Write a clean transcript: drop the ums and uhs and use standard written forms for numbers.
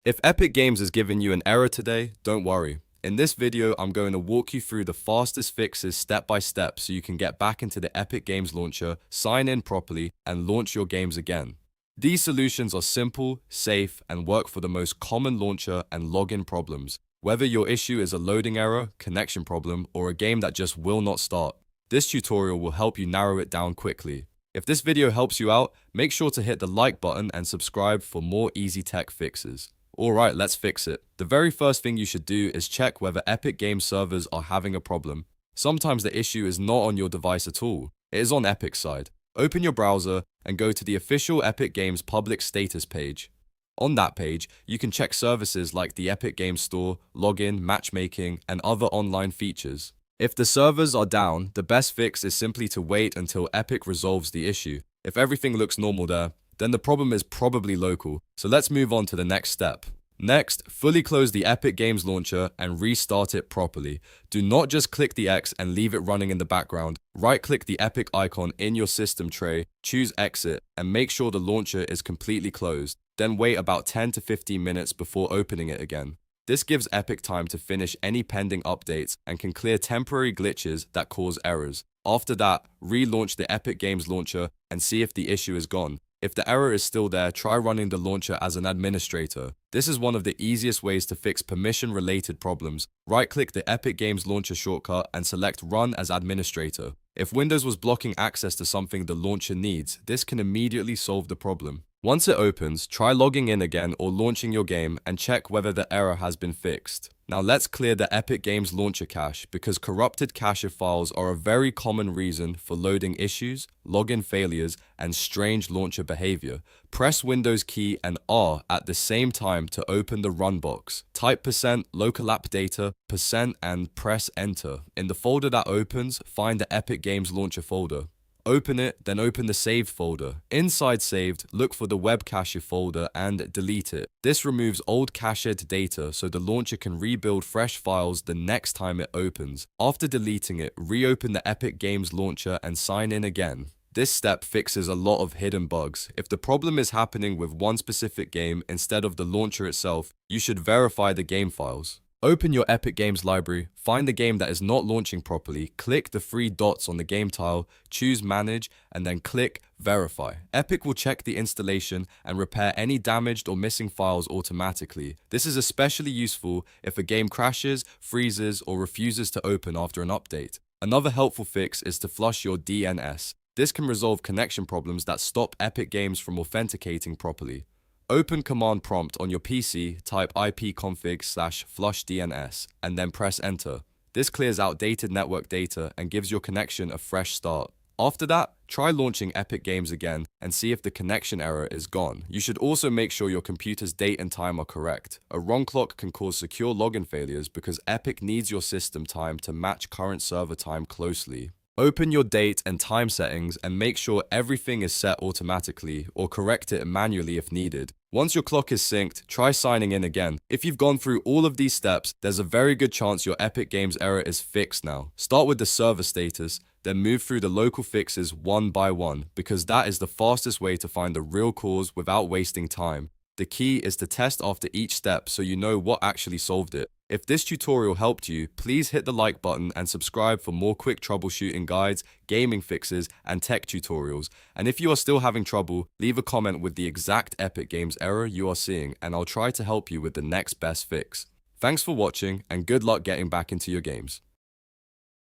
If Epic Games is giving you an error today, don't worry. In this video, I'm going to walk you through the fastest fixes step by step so you can get back into the Epic Games launcher, sign in properly, and launch your games again. These solutions are simple, safe, and work for the most common launcher and login problems. Whether your issue is a loading error, connection problem, or a game that just will not start, this tutorial will help you narrow it down quickly. If this video helps you out, make sure to hit the like button and subscribe for more easy tech fixes. Alright, let's fix it. The very first thing you should do is check whether Epic Games servers are having a problem. Sometimes the issue is not on your device at all. It is on Epic's side. Open your browser and go to the official Epic Games public status page. On that page, you can check services like the Epic Games Store, login, matchmaking, and other online features. If the servers are down, the best fix is simply to wait until Epic resolves the issue. If everything looks normal there, then the problem is probably local, so let's move on to the next step. Next, fully close the Epic Games launcher and restart it properly. Do not just click the X and leave it running in the background. Right-click the Epic icon in your system tray, choose Exit, and make sure the launcher is completely closed. Then wait about 10 to 15 minutes before opening it again. This gives Epic time to finish any pending updates and can clear temporary glitches that cause errors. After that, relaunch the Epic Games launcher and see if the issue is gone. If the error is still there, try running the launcher as an administrator. This is one of the easiest ways to fix permission-related problems. Right-click the Epic Games launcher shortcut and select Run as administrator. If Windows was blocking access to something the launcher needs, this can immediately solve the problem. Once it opens, try logging in again or launching your game and check whether the error has been fixed. Now let's clear the Epic Games launcher cache because corrupted cache files are a very common reason for loading issues, login failures, and strange launcher behavior. Press Windows key and R at the same time to open the run box. Type %local app data % and press enter. In the folder that opens, find the Epic Games launcher folder. Open it, then open the saved folder. Inside saved, look for the web cache folder and delete it. This removes old cached data so the launcher can rebuild fresh files the next time it opens. After deleting it, reopen the Epic Games launcher and sign in again. This step fixes a lot of hidden bugs. If the problem is happening with one specific game instead of the launcher itself, you should verify the game files. Open your Epic Games library, find the game that is not launching properly, click the three dots on the game tile, choose Manage, and then click Verify. Epic will check the installation and repair any damaged or missing files automatically. This is especially useful if a game crashes, freezes, or refuses to open after an update. Another helpful fix is to flush your DNS. This can resolve connection problems that stop Epic Games from authenticating properly. Open command prompt on your PC, type ipconfig/flushdns, and then press enter. This clears outdated network data and gives your connection a fresh start. After that, try launching Epic Games again and see if the connection error is gone. You should also make sure your computer's date and time are correct. A wrong clock can cause secure login failures because Epic needs your system time to match current server time closely. Open your date and time settings and make sure everything is set automatically or correct it manually if needed. Once your clock is synced, try signing in again. If you've gone through all of these steps, there's a very good chance your Epic Games error is fixed now. Start with the server status, then move through the local fixes one by one because that is the fastest way to find the real cause without wasting time. The key is to test after each step so you know what actually solved it. If this tutorial helped you, please hit the like button and subscribe for more quick troubleshooting guides, gaming fixes, and tech tutorials. And if you are still having trouble, leave a comment with the exact Epic Games error you are seeing and I'll try to help you with the next best fix. Thanks for watching and good luck getting back into your games.